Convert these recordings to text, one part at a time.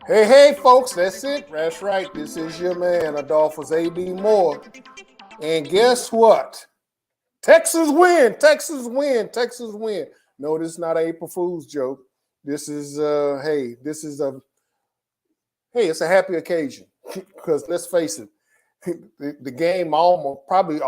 Hey, folks, that's it. That's right. This is your man, Adolphus A.D. Moore. And guess what? Texas win. Texas win. Texas win. No, this is not an April Fool's joke. This is, it's a happy occasion. Because let's face it, the game probably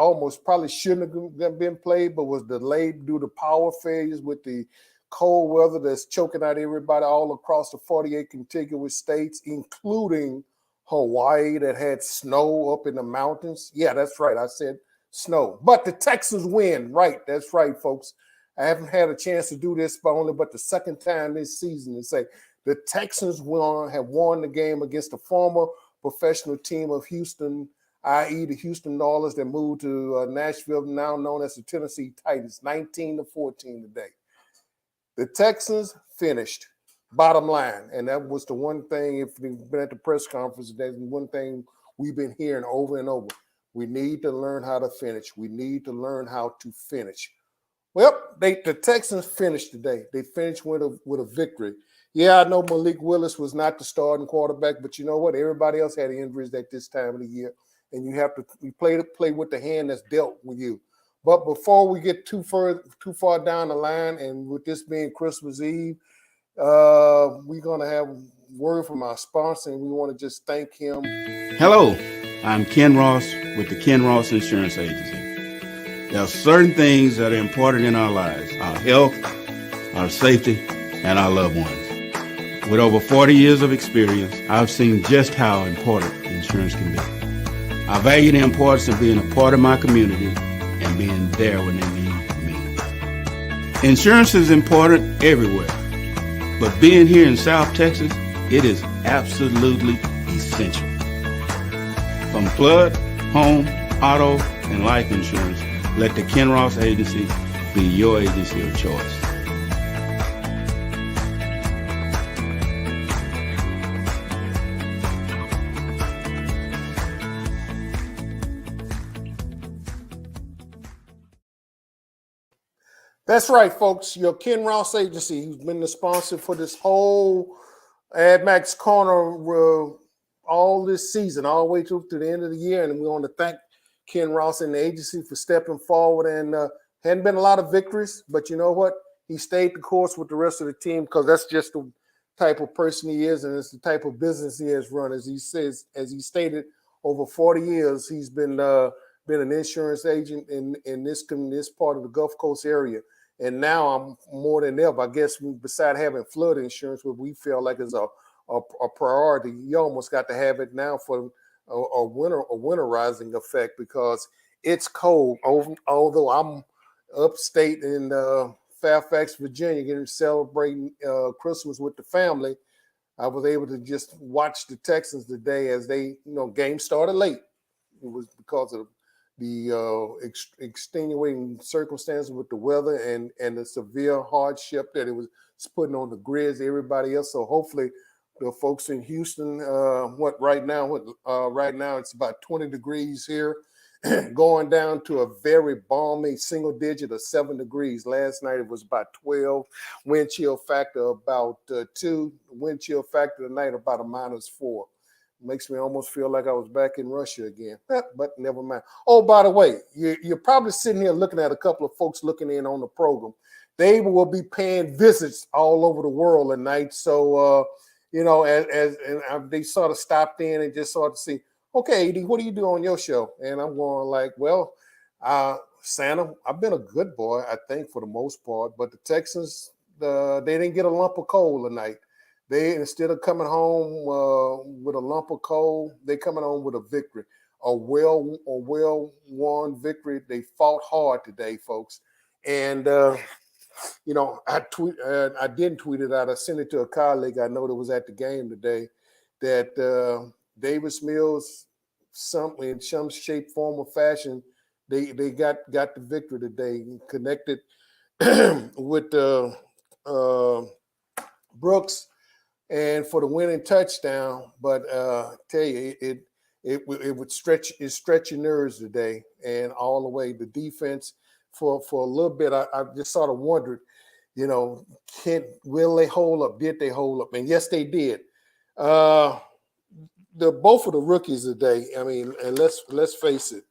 shouldn't have been played, but was delayed due to power failures with the cold weather that's choking out everybody all across the 48 contiguous states, including Hawaii that had snow up in the mountains. Yeah, that's right. I said snow. But the Texans win. Right. That's right, folks. I haven't had a chance to do this but the second time this season to say the Texans have won the game against the former professional team of Houston, i.e. the Houston Oilers that moved to Nashville, now known as the Tennessee Titans, 19-14 today. The Texans finished, bottom line, and that was the one thing, if you've been at the press conference, that's one thing we've been hearing over and over. We need to learn how to finish. We need to learn how to finish. Well, the Texans finished today. They finished with a victory. Yeah, I know Malik Willis was not the starting quarterback, but you know what? Everybody else had injuries at this time of the year, and you have to play with the hand that's dealt with you. But before we get too far down the line, and with this being Christmas Eve, we're gonna have a word from our sponsor, and we want to just thank him. Hello, I'm Ken Ross with the Ken Ross Insurance Agency. There are certain things that are important in our lives: our health, our safety, and our loved ones. With over 40 years of experience, I've seen just how important insurance can be. I value the importance of being a part of my community and being there when they need me. Insurance is important everywhere, but being here in South Texas, it is absolutely essential. From flood, home, auto, and life insurance, let the Ken Ross Agency be your agency of choice. That's right, folks. Your Ken Ross Agency, who's been the sponsor for this whole ADMAX Corner all this season, all the way through to the end of the year. And we want to thank Ken Ross and the agency for stepping forward. And hadn't been a lot of victories, but you know what? He stayed the course with the rest of the team because that's just the type of person he is, and it's the type of business he has run. As he stated, over 40 years, he's been an insurance agent in this part of the Gulf Coast area. And now I'm more than ever, I guess, beside having flood insurance, what we feel like is a priority, you almost got to have it now for a winterizing effect because it's cold. Although I'm upstate in Fairfax, Virginia, getting celebrating Christmas with the family, I was able to just watch the Texans today as game started late. It was because of the extenuating circumstances with the weather and the severe hardship that it was putting on the grids, everybody else. So hopefully the folks in Houston, right now it's about 20 degrees here, going down to a very balmy single digit of 7 degrees. Last night it was about 12. Wind chill factor about 2. Wind chill factor tonight about a -4. Makes me almost feel like I was back in Russia again, but never mind. Oh, by the way, you're probably sitting here looking at a couple of folks looking in on the program. They will be paying visits all over the world tonight. So, they sort of stopped in and just sort of see, okay, AD, what do you do on your show? And I'm going like, well, Santa, I've been a good boy, I think, for the most part. But the Texans, they didn't get a lump of coal tonight. They, instead of coming home with a lump of coal, they're coming home with a victory, a well-won victory. They fought hard today, folks. And, I didn't tweet it out. I sent it to a colleague I know that was at the game today that Davis Mills, in some shape, form, or fashion, they got the victory today, connected with Brooks and for the winning touchdown. But tell you, it would stretch your nerves today and all the way. The defense for a little bit, I just sort of wondered, will they hold up? Did they hold up? And yes, they did. Uh, the both of the rookies today. I mean, and let's face it.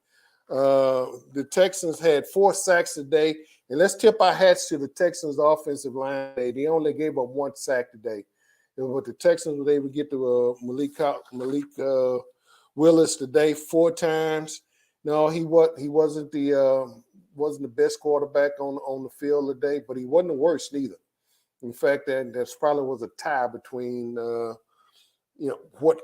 The Texans had 4 sacks today, and let's tip our hats to the Texans' offensive line today. They only gave up 1 sack today. But the Texans were able to get to Malik Willis today 4 times. No, he wasn't the best quarterback on the field today, but he wasn't the worst neither. In fact, that's probably was a tie between what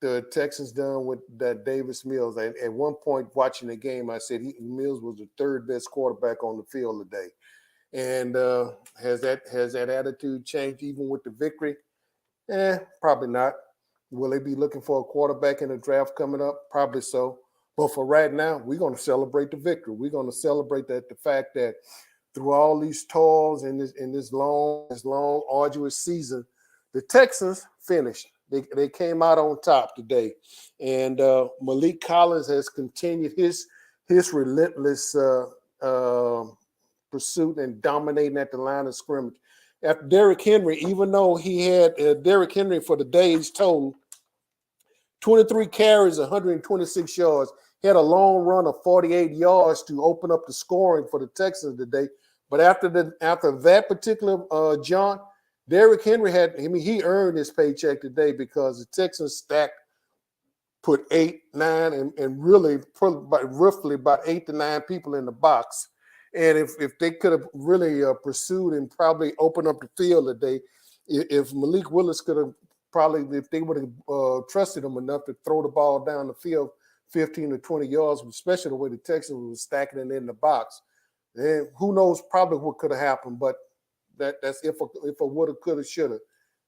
the Texans done with that Davis Mills. At one point watching the game, I said Mills was the 3rd best quarterback on the field today. And has that attitude changed even with the victory? Probably not. Will they be looking for a quarterback in the draft coming up? Probably so. But for right now, we're going to celebrate the victory. We're going to celebrate the fact that through all these toils in this long, arduous season, the Texans finished. They came out on top today, and Malik Collins has continued his relentless pursuit and dominating at the line of scrimmage. After Derrick Henry, even though he had Derrick Henry for the day's total, 23 carries, 126 yards. He had a long run of 48 yards to open up the scoring for the Texans today. But after that particular jaunt, Derrick Henry he earned his paycheck today because the Texans put 8, 9, and really put roughly about 8 to 9 people in the box. And if they could have really pursued and probably opened up the field today, if Malik Willis could have probably, if they would have trusted him enough to throw the ball down the field 15 to 20 yards, especially the way the Texans were stacking it in the box, and who knows probably what could have happened. But that's if a woulda, coulda, shoulda.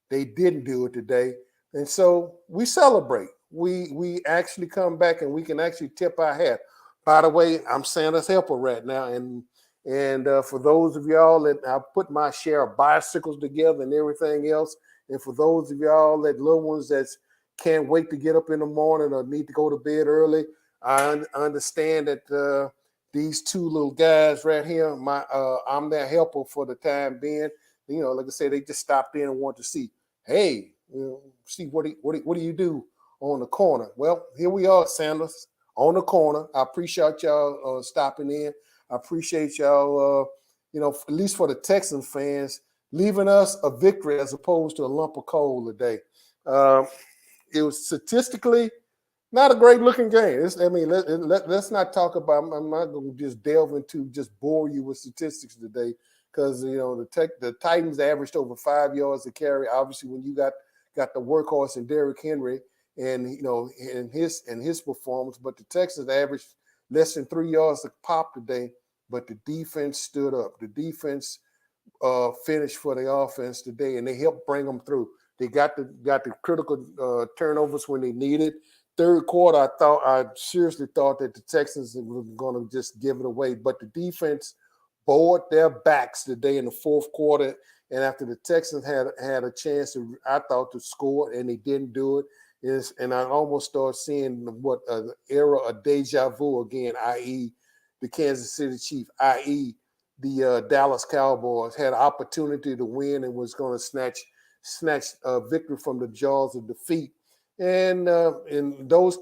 They didn't do it today. And so we celebrate. We actually come back and we can actually tip our hat. By the way, I'm Santa's helper right now. And for those of y'all that I put my share of bicycles together and everything else, and for those of y'all that little ones that can't wait to get up in the morning or need to go to bed early, I understand that these 2 little guys right here, I'm their helper for the time being. Like I said, they just stopped in and want to see, hey, see what do you do on the corner? Well, here we are, Sanders, on the corner. I appreciate y'all stopping in. I appreciate y'all, at least for the Texan fans, leaving us a victory as opposed to a lump of coal today. It was statistically not a great looking game. Let's not talk about. I'm not going to just delve into just bore you with statistics today because the Titans averaged over 5 yards to carry. Obviously, when you got the workhorse in Derrick Henry and in his performance, but the Texans averaged less than 3 yards to pop today. But the defense stood up. The defense finished for the offense today, and they helped bring them through. They got the critical turnovers when they needed. Third quarter, I seriously thought that the Texans were going to just give it away, but the defense bore their backs today in the fourth quarter. And after the Texans had a chance to score, and they didn't do it. And I almost started seeing what an era of deja vu again, i.e., the Kansas City Chiefs, i.e., the Dallas Cowboys had an opportunity to win and was going to snatch victory from the jaws of defeat. And in those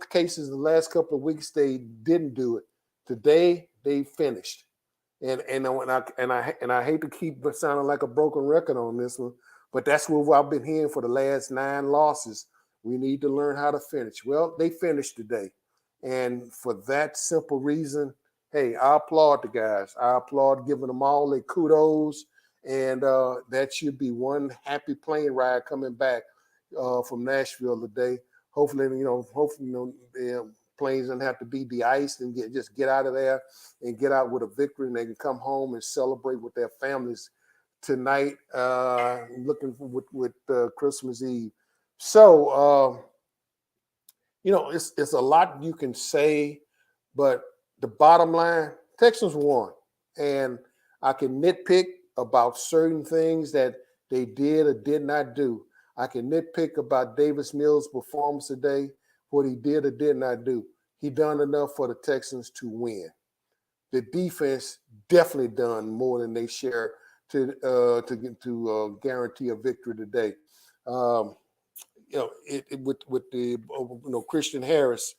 cases, the last couple of weeks, they didn't do it. Today, they finished. And I hate to keep sounding like a broken record on this one, but that's what I've been hearing for the last 9 losses. We need to learn how to finish. Well, they finished today. And for that simple reason, hey, I applaud the guys. I applaud giving them all their kudos. And that should be one happy plane ride coming back from Nashville today. Hopefully, the planes don't have to be de-iced and just get out of there and get out with a victory, and they can come home and celebrate with their families tonight, looking with Christmas Eve. So, it's a lot you can say, but the bottom line, Texans won. And I can nitpick about certain things that they did or did not do. I can nitpick about Davis Mills' performance today, what he did or did not do. He done enough for the Texans to win. The defense definitely done more than they share to guarantee a victory today. with the Christian Harris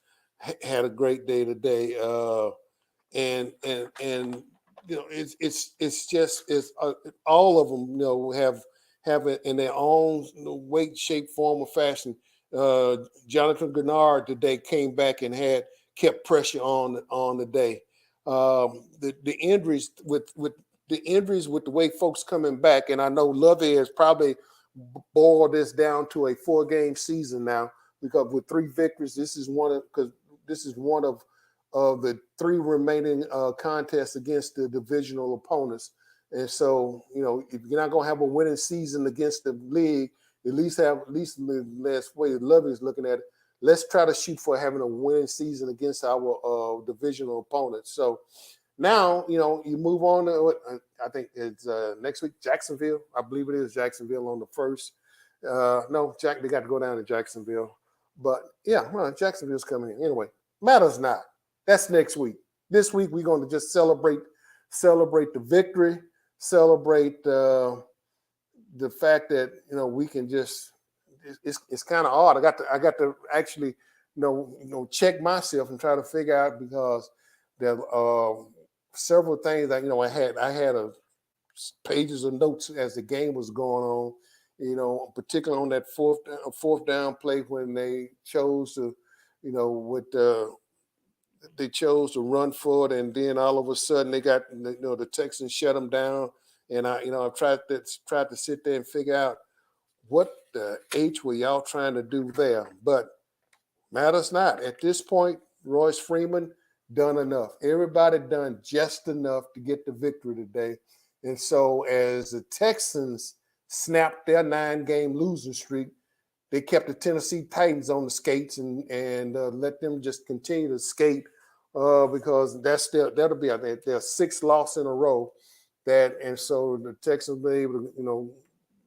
had a great day today, and it's all of them have it in their own weight, shape, form, or fashion. Jonathan Gennard today came back and kept pressure on the day. The injuries with the way folks coming back, and I know Lovey has probably boiled this down to a 4-game season now, because with 3 victories, this is one of the 3 remaining contests against the divisional opponents. And so, if you're not going to have a winning season against the league, at least the last way Lovey is looking at it, let's try to shoot for having a winning season against our divisional opponents. So now, you move on to, I think it's next week, Jacksonville. I believe it is Jacksonville on the 1st. No, they got to go down to Jacksonville. But yeah, well, Jacksonville's coming in. Anyway, matters not. That's next week. This week, we're going to just celebrate the victory, celebrate the fact that, we can just, it's kind of odd. I got to actually, check myself and try to figure out, because there several things that I had pages of notes as the game was going on, particularly on that fourth down play when they chose to, they chose to run for it, and then all of a sudden they got the Texans shut them down, and I've tried to sit there and figure out what the H were y'all trying to do there, but matters not. At this point, Royce Freeman done enough. Everybody done just enough to get the victory today. And so as the Texans snapped their 9-game losing streak, they kept the Tennessee Titans on the skates and let them just continue to skate because that'll be their 6th loss in a row. And so the Texans will be able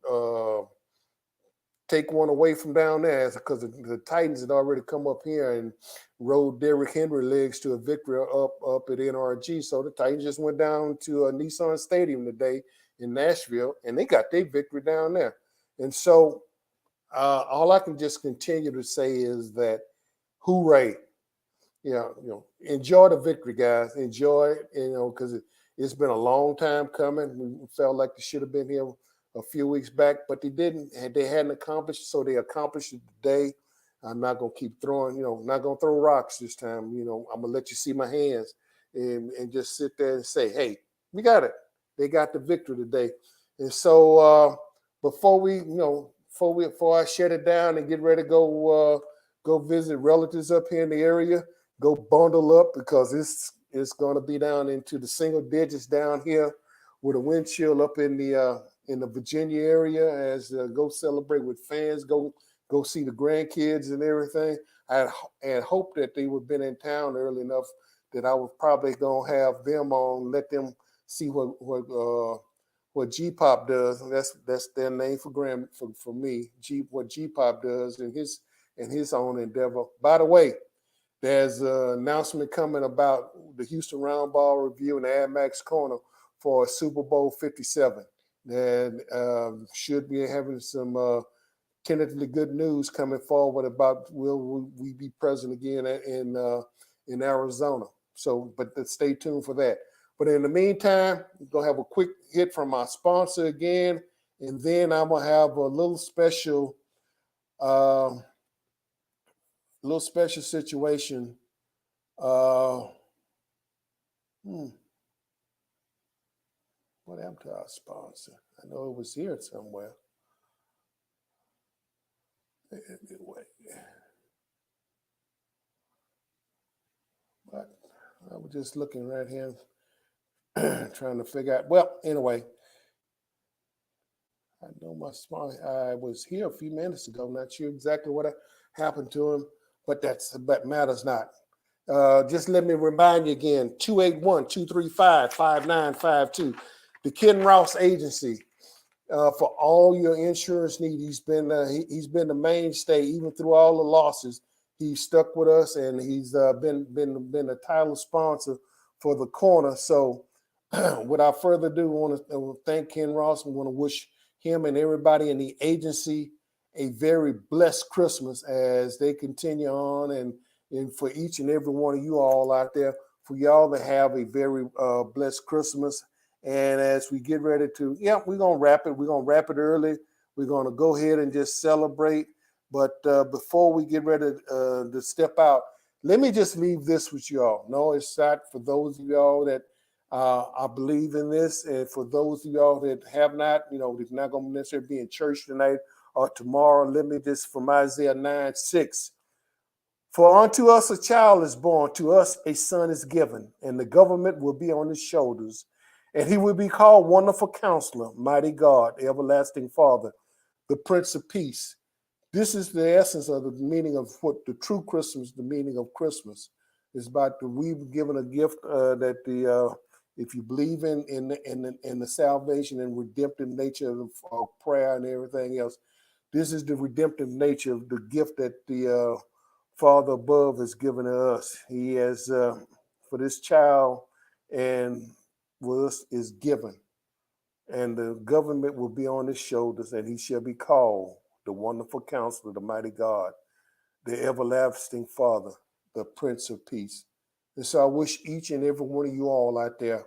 to take one away from down there, because the Titans had already come up here and rode Derrick Henry legs to a victory up at NRG. So the Titans just went down to Nissan Stadium today in Nashville, and they got their victory down there. And so all I can just continue to say is that hooray. Enjoy the victory, guys. Enjoy it, because it's been a long time coming. We felt like they should have been here a few weeks back, but they didn't, and they hadn't accomplished, so they accomplished it today. I'm not going to keep throwing, not going to throw rocks this time. I'm going to let you see my hands and just sit there and say, hey, we got it. They got the victory today. And so before I shut it down and get ready to go visit relatives up here in the area, go bundle up, because it's going to be down into the single digits down here with a wind chill up in the Virginia area, as go celebrate with fans, go see the grandkids and everything. I had hoped that they would have been in town early enough that I was probably going to have them on, let them see what G-Pop does. And that's their name for me, what G-Pop does in his own endeavor. By the way, there's an announcement coming about the Houston Roundball Review and the ADMAX Corner for Super Bowl 57. And should be having some tentatively good news coming forward about will we be present again in Arizona. So, but stay tuned for that. But in the meantime, we're going to have a quick hit from our sponsor again, and then I'm going to have a little special situation. What happened to our sponsor? I know it was here somewhere. Anyway, but I was just looking right here, trying to figure out. Well, anyway, I know my sponsor. I was here a few minutes ago. Not sure exactly what happened to him, but that matters not. Just let me remind you again: 281-235-5952. The Ken Ross Agency, for all your insurance needs. He's been the mainstay even through all the losses. He's stuck with us, and he's been a title sponsor for the corner. So, without further ado, I want to thank Ken Ross. We want to wish him and everybody in the agency a very blessed Christmas as they continue on, and for each and every one of you all out there, for y'all to have a very blessed Christmas. And as we get ready to, we're going to wrap it. We're going to wrap it early. We're going to go ahead and just celebrate. But before we get ready to step out, let me just leave this with y'all. No, it's not for those of y'all that I believe in this. And for those of y'all that have not, that's not going to necessarily be in church tonight or tomorrow, let me just, from Isaiah 9:6. For unto us a child is born, to us a son is given, and the government will be on his shoulders. And he will be called Wonderful Counselor, Mighty God, Everlasting Father, the Prince of Peace. This is the essence of the meaning of what the true Christmas, the meaning of Christmas, is about. We've given a gift that if you believe in the salvation and redemptive nature of prayer and everything else, this is the redemptive nature of the gift that the Father above has given to us. He has for this child and was is given, and the government will be on his shoulders, and he shall be called the Wonderful Counselor, the Mighty God, the Everlasting Father, the Prince of Peace. And so I wish each and every one of you all out there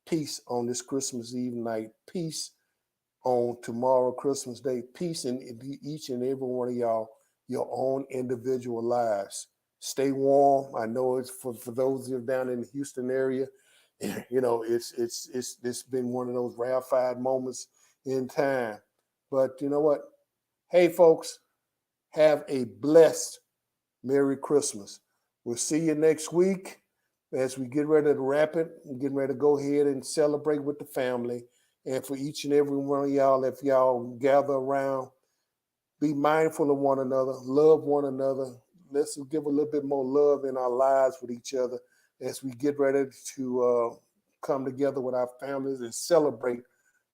peace on this Christmas Eve night, peace on tomorrow, Christmas Day, peace in each and every one of y'all, your own individual lives. Stay warm. I know it's for those of you down in the Houston area, it's been one of those rarefied moments in time. But you know what? Hey, folks, have a blessed Merry Christmas. We'll see you next week as we get ready to wrap it. We're getting ready to go ahead and celebrate with the family. And for each and every one of y'all, if y'all gather around, be mindful of one another, love one another. Let's give a little bit more love in our lives with each other as we get ready to come together with our families and celebrate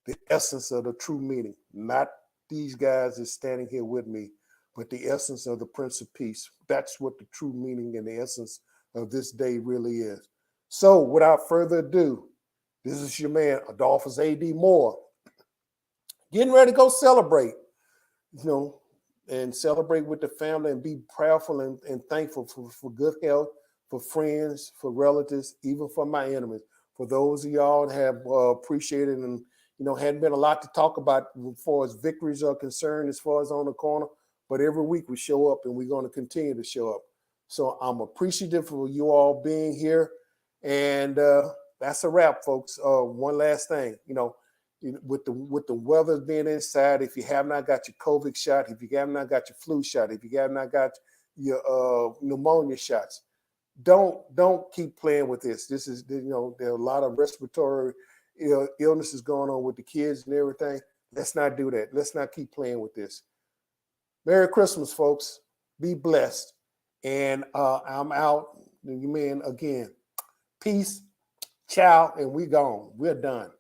the essence of the true meaning. Not these guys that's standing here with me, but the essence of the Prince of Peace. That's what the true meaning and the essence of this day really is. So without further ado, this is your man, Adolphus A.D. Moore, getting ready to go celebrate, and celebrate with the family and be prayerful and thankful for good health, for friends, for relatives, even for my enemies. For those of y'all that have appreciated and, hadn't been a lot to talk about as far as victories are concerned, as far as on the corner, but every week we show up and we're going to continue to show up. So I'm appreciative for you all being here. And that's a wrap, folks. One last thing, with the weather being inside, if you have not got your COVID shot, if you have not got your flu shot, if you have not got your pneumonia shots, don't keep playing with this. This is, there are a lot of respiratory illnesses going on with the kids and everything. Let's not do that. Let's not keep playing with this. Merry Christmas, folks. Be blessed. And I'm out. You man, again, peace, ciao, and we gone. We're done.